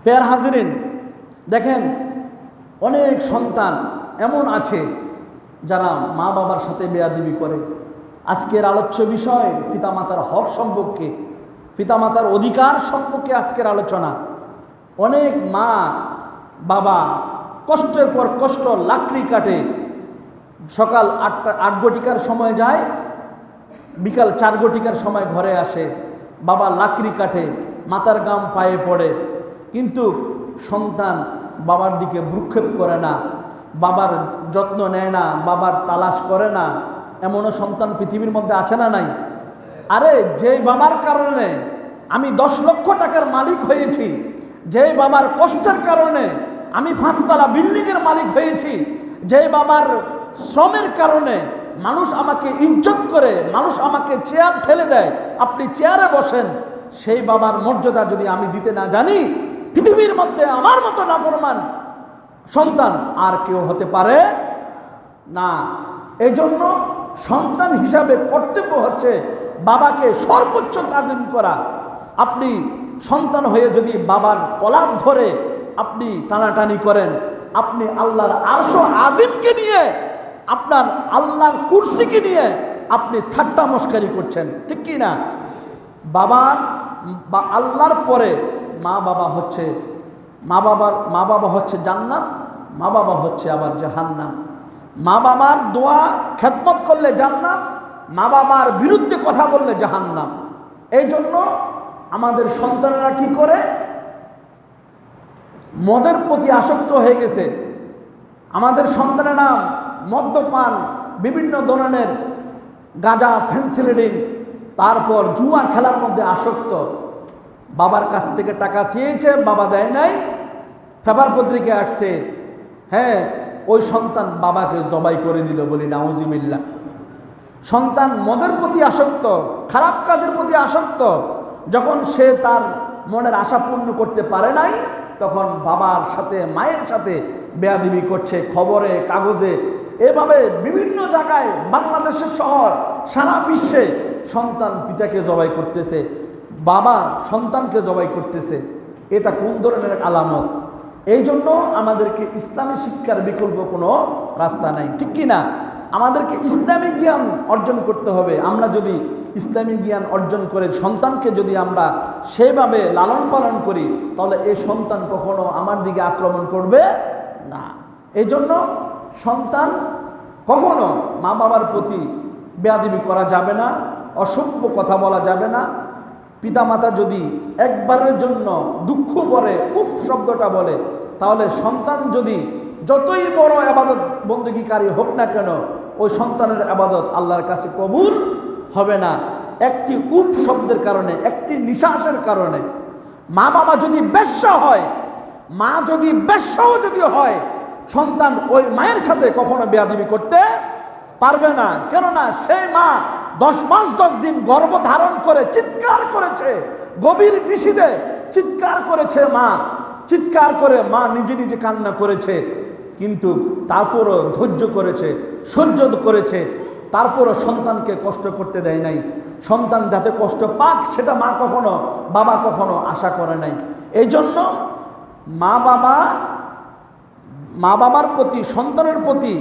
Pair হাজিরিন, দেখেন অনেক সন্তান এমন আছে যারা মা বাবার সাথে বেয়াদবি করে। আজকের আলোচ্য বিষয় পিতামাতার হক সম্পর্কে, পিতামাতার অধিকার সম্পর্কে আজকের আলোচনা। অনেক মা বাবা কষ্টের পর কষ্ট লাকড়ি কাটে, সকাল 8 ঘটিকার সময় যায়, বিকাল 4 ঘটিকার সময় ঘরে আসে। বাবা লাকড়ি কাটে, মাথার গাম পায়ে পড়ে, কিন্তু সন্তান বাবার দিকে ভ্রুক্ষেপ করে না, বাবার যত্ন নেয় না, বাবার তালাশ করে না। এমনও সন্তান পৃথিবীর মধ্যে আছে না নাই? আরে যে বাবার কারণে আমি 10 লক্ষ টাকার মালিক হয়েছি, যে বাবার কষ্টের কারণে আমি 5 তলা বিল্ডিংয়ের মালিক হয়েছি, যে বাবার শ্রমের কারণে মানুষ আমাকে ইজ্জত করে, মানুষ আমাকে চেয়ার ঠেলে দেয়, আপনি চেয়ারে বসেন, সেই বাবার মর্যাদা যদি আমি দিতে না জানি, পৃথিবীর মধ্যে আমার মতো নাফরমান সন্তান আর কেউ হতে পারে না। এই জন্য সন্তান হিসাবে কর্তব্য হচ্ছে বাবাকে সর্বোচ্চ তাজিম করা। আপনি সন্তান হয়ে যদি বাবার কলার ধরে আপনি টানাটানি করেন, আপনি আল্লাহর আরশ আজিমকে নিয়ে, আপনার আল্লাহর কুরসিকে নিয়ে আপনি ঠাট্টা মস্কারি করছেন, ঠিক কি না? বা আল্লাহর পরে মা বাবা হচ্ছে জান্নাত, মা বাবা হচ্ছে আবার জাহান্নাম। মা বাবার দোয়া খেদমত করলে জান্নাত, মা বাবার বিরুদ্ধে কথা বললে জাহান্নাম। এই জন্য আমাদের সন্তানেরা কি করে? মদের প্রতি আসক্ত হয়ে গেছে। আমাদের সন্তানেরা মদ্যপান, বিভিন্ন ধরনের গাঁজা, ফেন্সিডিল, তারপর জুয়া খেলার মধ্যে আসক্ত। বাবার কাছ থেকে টাকা চেয়েছে, বাবা দেয় নাই, পেপার পত্রিকায় আসছে, হ্যাঁ ওই সন্তান বাবাকে জবাই করে দিল, বলি নাউজুবিল্লাহ। সন্তান মদের প্রতি আসক্ত, খারাপ কাজের প্রতি আসক্ত। যখন সে তার মনের আশা পূর্ণ করতে পারে নাই, তখন বাবার সাথে মায়ের সাথে বেয়াদবি করছে, খবরে কাগজে, এভাবে বিভিন্ন জায়গায়, বাংলাদেশের শহর, সারা বিশ্বে সন্তান পিতাকে জবাই করতেছে, বাবা সন্তানকে জবাই করতেছে। এটা কোন ধরনের আলামত? এই জন্য আমাদেরকে ইসলামী শিক্ষার বিকল্প কোনো রাস্তা নাই, ঠিক কি না? আমাদেরকে ইসলামী জ্ঞান অর্জন করতে হবে। আমরা যদি ইসলামী জ্ঞান অর্জন করে সন্তানকে যদি আমরা সেভাবে লালন পালন করি, তাহলে এই সন্তান কখনো আমার দিকে আক্রমণ করবে না। এই জন্য সন্তান কখনো মা বাবার প্রতি বেয়াদবি করা যাবে না, অসভ্য কথা বলা যাবে না। পিতামাতা যদি একবারের জন্য দুঃখ পরে উফ শব্দটা বলে, তাহলে সন্তান যদি যতই বড় ইবাদত বন্দেগীকারী হোক না কেন, ওই সন্তানের ইবাদত আল্লাহর কাছে কবুল হবে না। একটি উফ শব্দের কারণে, একটি নিঃশ্বাসের কারণে। মা বাবা যদি বেশ্যা হয়, মা যদি বেশ্যাও যদি হয়, সন্তান ওই মায়ের সাথে কখনো বেয়াদবি করতে পারবে না। কেননা সেই মা 10 মাস 10 দিন গর্ভ ধারণ করে চিৎকার করেছে, গভীর নিশীথে চিৎকার করেছে মা, চিৎকার করে মা নিজে নিজে কান্না করেছে, কিন্তু তারপরও ধৈর্য করেছে, সহ্য করেছে, তারপরও সন্তানকে কষ্ট করতে দেয় নাই। সন্তান যাতে কষ্ট পাক সেটা মা কখনো, বাবা কখনো আশা করে নাই। এই জন্য মা বাবার প্রতি, সন্তানের প্রতি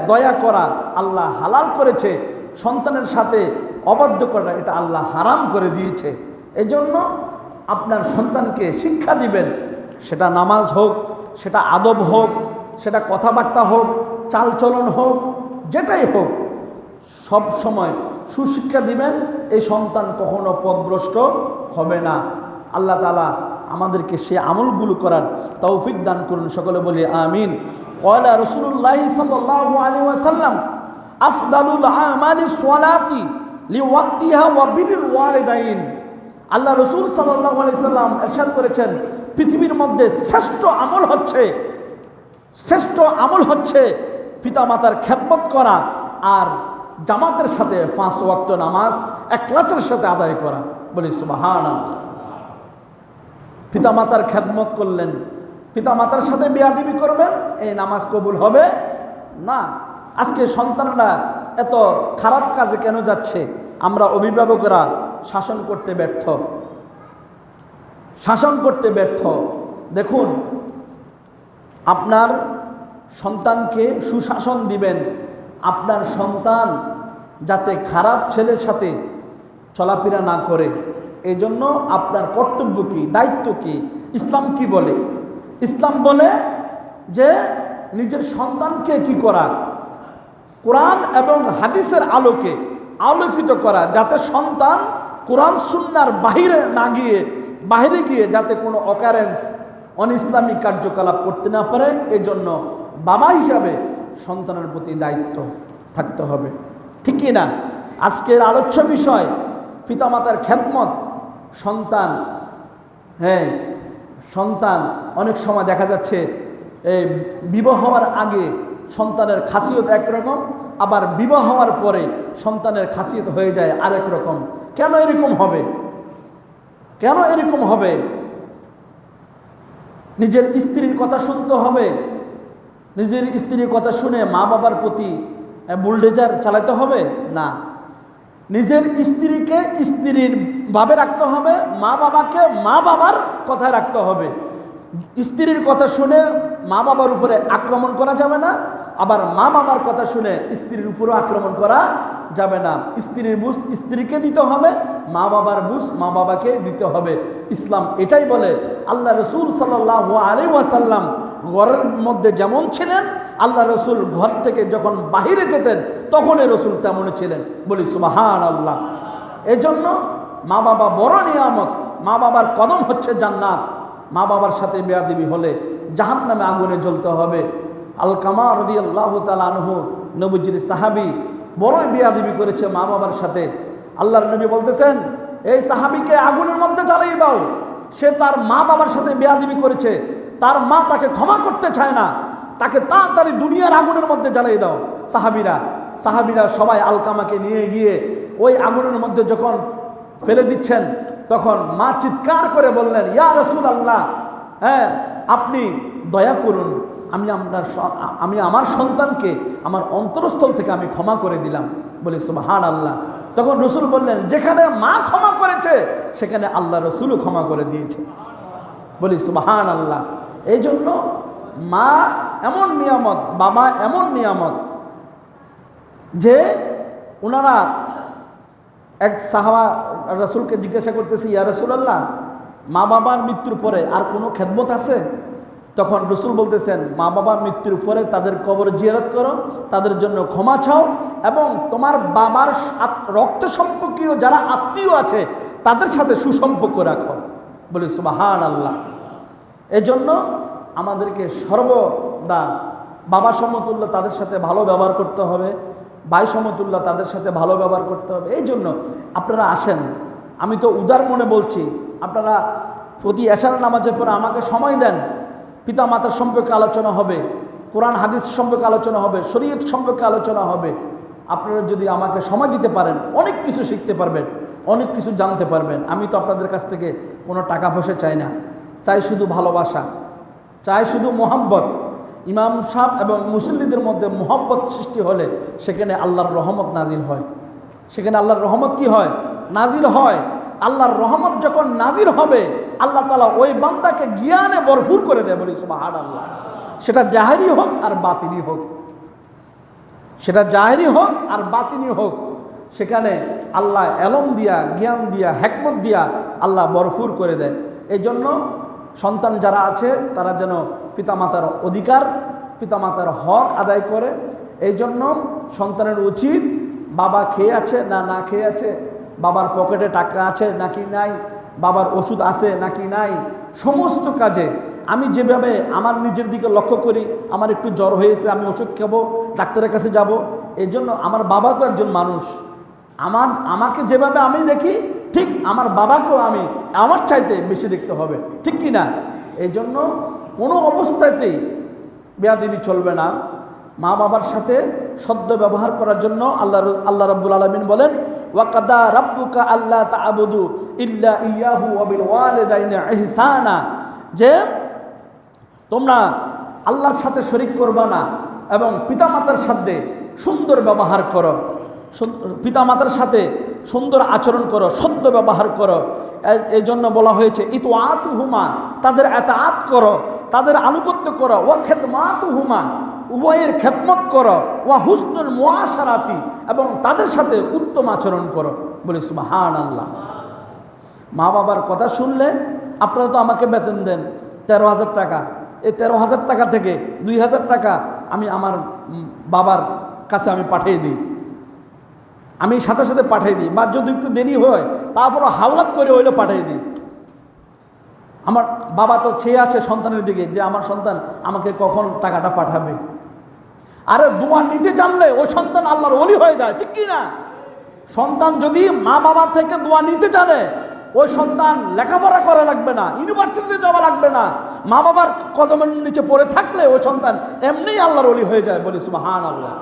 দয়া করা আল্লাহ হালাল করেছে, সন্তানের সাথে অবাধ্য করা এটা আল্লাহ হারাম করে দিয়েছে। এই জন্য আপনার সন্তানকে শিক্ষা দিবেন, সেটা নামাজ হোক, সেটা আদব হোক, সেটা কথাবার্তা হোক, চালচলন হোক, যেটাই হোক, সব সময় সুশিক্ষা দিবেন। এই সন্তান কখনো পথভ্রষ্ট হবে না। আল্লাহ তাআলা আমাদেরকে সে আমলগুলো করার তৌফিক দান করুন, সকলে বলি আমিন। ক্বালা রাসূলুল্লাহ সাল্লাল্লাহু আলাইহি ওয়াসাল্লাম আফদালুল আমালি সলাতি লিওয়াক্তিহা ওয়া বিরুল ওয়ালিদাইন। আল্লাহ রাসূল সাল্লাল্লাহু আলাইহি সাল্লাম ইরশাদ করেছেন, পৃথিবীর মধ্যে শ্রেষ্ঠ আমল হচ্ছে পিতামাতার খেদমত করা আর জামাতের সাথে 5 ওয়াক্ত নামাজ ইখলাসের সাথে আদায় করা। বলি সুবহানাল্লাহ। পিতামাতার খেদমত করলেন, পিতামাতার সাথে বেয়াদবি করবেন, এই নামাজ কবুল হবে না। আজকে সন্তানরা এত খারাপ কাজে কেন যাচ্ছে? আমরা অভিভাবকরা শাসন করতে ব্যর্থ। দেখুন, আপনার সন্তানকে সুশাসন দিবেন, আপনার সন্তান যাতে খারাপ ছেলের সাথে চলাফেরা না করে, এই জন্য আপনার কর্তব্য কি, দায়িত্ব কি, ইসলাম কি বলে? ইসলাম বলে যে নিজের সন্তানকে কি করা, কোরআন এবং হাদিসের আলোকে আলোকিত করা, যাতে সন্তান কোরআন সুন্নাহর বাহিরে গিয়ে যাতে কোনো অকারেন্স অনইসলামিক কার্যকলাপ করতে না পারে। এজন্য বাবা হিসাবে সন্তানের প্রতি দায়িত্ব থাকতে হবে, ঠিক কি না? আজকের আলোচ্য বিষয় পিতামাতার খেদমত। সন্তান অনেক সময় দেখা যাচ্ছে বিবাহ হওয়ার আগে সন্তানের খাসিয়ত একরকম, আবার বিবাহ হওয়ার পরে সন্তানের খাসিয়ত হয়ে যায় আরেক রকম। কেন এরকম হবে? কেন এরকম হবে? নিজের স্ত্রীর কথা শুনতে হবে, নিজের স্ত্রীর কথা শুনে মা বাবার প্রতি বুলডোজার চালাতে হবে না। নিজের স্ত্রীকে স্ত্রীর ভাবে রাখতে হবে, মা বাবাকে মা বাবার কথায় রাখতে হবে। স্ত্রীর কথা শুনে মা বাবার উপরে আক্রমণ করা যাবে না, আবার মা বাবার কথা শুনে স্ত্রীর উপরেও আক্রমণ করা যাবে না। স্ত্রীর বুঝ স্ত্রীকে দিতে হবে, মা বাবার বুঝ মা বাবাকে দিতে হবে। ইসলাম এটাই বলে। আল্লাহ রসুল সাল্লাল্লাহু আলাইহি ওয়াসাল্লাম ঘরের মধ্যে যেমন ছিলেন, আল্লাহ রসুল ঘর থেকে যখন বাহিরে যেতেন তখনই রসুল তেমনই ছিলেন। বলি সুবহানাল্লাহ। এজন্য মা বাবা বড় নিয়ামত, মা বাবার কদম হচ্ছে জান্নাত। মা বাবার সাথে বেয়াদবি হলে জাহান্নামে আগুনে জ্বলতে হবে। আলকামা রাদিয়াল্লাহু তাআলা আনহু নবীজির সাহাবী বড়ই বেয়াদবি করেছে মা বাবার সাথে। আল্লাহর নবী বলতেছেন, এই সাহাবীকে আগুনের মধ্যে জ্বালিয়ে দাও, সে তার মা বাবার সাথে বেয়াদবি করেছে, তার মা তাকে ক্ষমা করতে চায় না, তাকে তাড়াতাড়ি দুনিয়ার আগুনের মধ্যে জ্বালিয়ে দাও। সাহাবীরা সবাই আলকামাকে নিয়ে গিয়ে ওই আগুনের মধ্যে যখন ফেলে দিচ্ছেন, তখন মা চিৎকার করে বললেন, ইয়া রাসূলুল্লাহ, আপনি দয়া করুন, আমি আমার সন্তানকে আমার অন্তরস্থল থেকে আমি ক্ষমা করে দিলাম। বলি সুবহানাল্লাহ। তখন রসুল বললেন, যেখানে মা ক্ষমা করেছে সেখানে আল্লাহ রসুলও ক্ষমা করে দিয়েছে। বলি সুবহানাল্লাহ। এই জন্য মা এমন নিয়ামত, বাবা এমন নিয়ামত যে ওনারা এক সাহাবা রসুলকে জিজ্ঞাসা করতেছে, ইয়া রাসূলুল্লাহ, মা বাবার মৃত্যুর পরে আর কোনো খেদমত আছে? তখন রসুল বলতেছেন, মা বাবার মৃত্যুর পরে তাদের কবর জিয়ারত করো, তাদের জন্য ক্ষমা চাও, এবং তোমার বাবার রক্ত সম্পর্কীয় যারা আত্মীয় আছে তাদের সাথে সুসম্পর্ক রাখো। বলি সুবহানাল্লাহ। এজন্য আমাদেরকে সর্বদা বাবা সমতুল্য তাদের সাথে ভালো ব্যবহার করতে হবে, ভাই সমতুল্য তাদের সাথে ভালো ব্যবহার করতে হবে। এই জন্য আপনারা আসেন, আমি তো উদার মনে বলছি, আপনারা প্রতি এশার নামাজের পরে আমাকে সময় দেন, পিতা মাতার সম্পর্কে আলোচনা হবে, কোরআন হাদিস সম্পর্কে আলোচনা হবে, শরীয়ত সম্পর্কে আলোচনা হবে। আপনারা যদি আমাকে সময় দিতে পারেন, অনেক কিছু শিখতে পারবেন, অনেক কিছু জানতে পারবেন। আমি তো আপনাদের কাছ থেকে কোনো টাকা পয়সা চাই না, চাই শুধু ভালোবাসা, চাই শুধু মোহাব্বত। ইমাম সাহেব এবং মুসল্লিদের মধ্যে মোহাব্বত সৃষ্টি হলে সেখানে আল্লাহর রহমত নাজিল হয়। সেখানে আল্লাহর রহমত কি হয়? নাজিল হয়। আল্লাহর রহমত যখন নাজিল হবে, আল্লাহ তাআলা ওই বান্দাকে জ্ঞানে ভরপুর করে দেয়। বলি সুবহানাল্লাহ। সেটা জাহেরি হোক আর বাতিনি হোক, সেটা জাহেরি হোক আর বাতিনি হোক, সেখানে আল্লাহ এলম দিয়া, জ্ঞান দিয়া, হিকমত দিয়া আল্লাহ ভরপুর করে দেয়। এই জন্য সন্তান যারা আছে তারা যেন পিতামাতার অধিকার, পিতামাতার হক আদায় করে। এই জন্য সন্তানের উচিত বাবা খেয়ে আছে না খেয়ে আছে, বাবার পকেটে টাকা আছে নাকি নাই, বাবার ওষুধ আছে নাকি নাই, সমস্ত কাজে আমি যেভাবে আমার নিজের দিকে লক্ষ্য করি, আমার একটু জ্বর হয়েছে, আমি ওষুধ খাবো, ডাক্তারের কাছে যাব। এই জন্য আমার বাবা তো একজন মানুষ, আমাকে যেভাবে আমি দেখি ঠিক আমার বাবাকেও আমি আমার চাইতে বেশি দেখতে হবে, ঠিক কি না? এই জন্য কোনো অবস্থাতেই বেয়াদবি চলবে না। মা বাবার সাথে সদ্য ব্যবহার করার জন্য আল্লাহ রাব্বুল আলামিন বলেন, ওয়াকাদা রাব্বুকা আল্লা তা'বুদু ইল্লা ইয়াহু ওয়া বিল ওয়ালিদাইনি ইহসানা, যে তোমরা আল্লাহর সাথে শরীক করবা না এবং পিতামাতার সাথে সুন্দর ব্যবহার করো। পিতামাতার সাথে সুন্দর আচরণ করো, সদ্য ব্যবহার করো। এই জন্য বলা হয়েছে ইতু আতুহুমা, তাদের এতাআত করো, তাদের আনুগত্য করো। ওয়া খেদমাতুহুমা, উভয়ের খেদমত করো। ওয়া হুসনুল মুআশারাতি, এবং তাদের সাথে উত্তম আচরণ করো। বলি সুবহানাল্লাহ। মা বাবার কথা শুনলে, আপনারা তো আমাকে বেতন দেন 13,000 টাকা, এই 13,000 টাকা থেকে 2,000 টাকা আমি আমার বাবার কাছে আমি পাঠিয়ে দিই, আমি সাথে সাথে পাঠিয়ে দিই, বা যদি একটু দেরি হয় তারপরও হাওলাত করে হইলে পাঠিয়ে দিই। আমার বাবা তো চেয়ে আছে সন্তানের দিকে যে আমার সন্তান আমাকে কখন টাকাটা পাঠাবে। আরে দোয়া নিতে জানলে ওই সন্তান আল্লাহর ওলি হয়ে যায়, ঠিক কি না? সন্তান যদি মা বাবা থেকে দোয়া নিতে জানে, ওই সন্তান লেখাপড়া করা লাগবে না, ইউনিভার্সিটিতে যাওয়া লাগবে না, মা বাবার কদমের নিচে পড়ে থাকলে ওই সন্তান এমনিই আল্লাহর ওলি হয়ে যায়। বলি সুবহানাল্লাহ।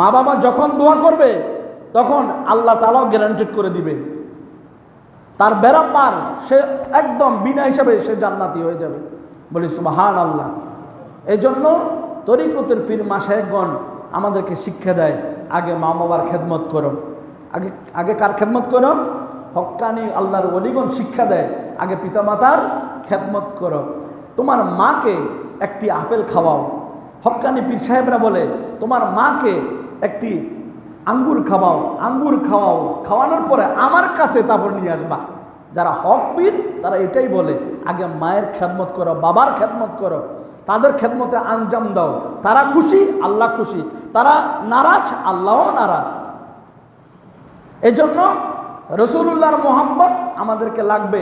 মা বাবা যখন দোয়া করবে তখন আল্লাহ তাআলাও গ্যারান্টেড করে দিবে, তার বেড়া পার, সে একদম বিনা হিসাবে সে জান্নাতি হয়ে যাবে। বলি সুবহানাল্লাহ। এই জন্য তরিকতের পীর মাশায়েখগণ আমাদেরকে শিক্ষা দেয়, আগে মা বাবার খেদমত করো। আগে কার খেদমত করো? হক্কানি আল্লাহর ওলিগণ শিক্ষা দেয়, আগে পিতামাতার খেদমত করো। তোমার মাকে একটি আপেল খাওয়াও। হক্কানি পীর সাহেবরা বলে তোমার মাকে একটি আঙ্গুর খাওয়াও, আঙ্গুর খাওয়াও, খাওয়ানোর পরে আমার কাছে তারপর নিয়ে আসবা। যারা হক পীর তারা এটাই বলে, আগে মায়ের খেদমত করো, বাবার খেদমত করো, তাদের খেদমতে আঞ্জাম দাও। তারা খুশি, আল্লাহ খুশি, তারা নারাজ, আল্লাহও নারাজ। এজন্য রাসূলুল্লাহর মোহাব্বত আমাদেরকে লাগবে।